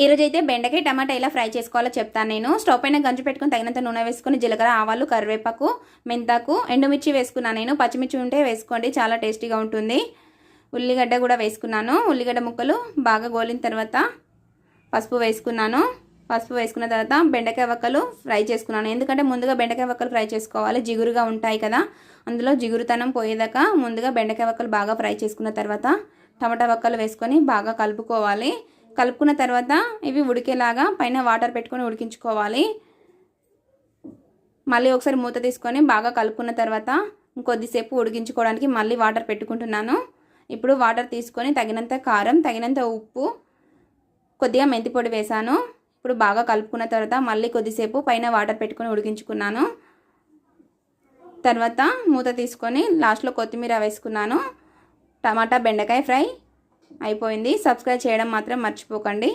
ఈరోజైతే బెండకాయ టమాటా ఎలా ఫ్రై చేసుకోవాలో చెప్తాను నేను. స్టవ్ పైన గంజు పెట్టుకుని తగినంత నూనె వేసుకుని జీలకర్ర, ఆవాలు, కరివేపాకు, మెంతాకు, ఎండుమిర్చి వేసుకున్నాను నేను. పచ్చిమిర్చి ఉంటే వేసుకోండి, చాలా టేస్టీగా ఉంటుంది. ఉల్లిగడ్డ కూడా వేసుకున్నాను. ఉల్లిగడ్డ ముక్కలు బాగా గోలిన తర్వాత పసుపు వేసుకున్నాను. పసుపు వేసుకున్న తర్వాత బెండకాయ వక్కలు ఫ్రై చేసుకున్నాను. ఎందుకంటే ముందుగా బెండకాయ వక్కలు ఫ్రై చేసుకోవాలి, జిగురుగా ఉంటాయి కదా. అందులో జిగురుతనం పోయేదాకా ముందుగా బెండకాయ వక్కలు బాగా ఫ్రై చేసుకున్న తర్వాత టమాటా వక్కలు వేసుకొని బాగా కలుపుకోవాలి. కలుపుకున్న తర్వాత ఇవి ఉడికేలాగా పైన వాటర్ పెట్టుకొని ఉడికించుకోవాలి. మళ్ళీ ఒకసారి మూత తీసుకొని బాగా కలుపుకున్న తర్వాత ఇంకొద్దిసేపు ఉడికించుకోవడానికి మళ్ళీ వాటర్ పెట్టుకుంటున్నాను. ఇప్పుడు వాటర్ తీసుకొని తగినంత కారం, తగినంత ఉప్పు, కొద్దిగా మెంతి పొడి వేసాను. ఇప్పుడు బాగా కలుపుకున్న తర్వాత మళ్ళీ కొద్దిసేపు పైన వాటర్ పెట్టుకొని ఉడికించుకున్నాను. తర్వాత మూత తీసుకొని లాస్ట్లో కొత్తిమీర వేసుకున్నాను. టమాటా బెండకాయ ఫ్రై అయిపోయింది. సబ్స్క్రైబ్ చేయడం మాత్రం మర్చిపోకండి.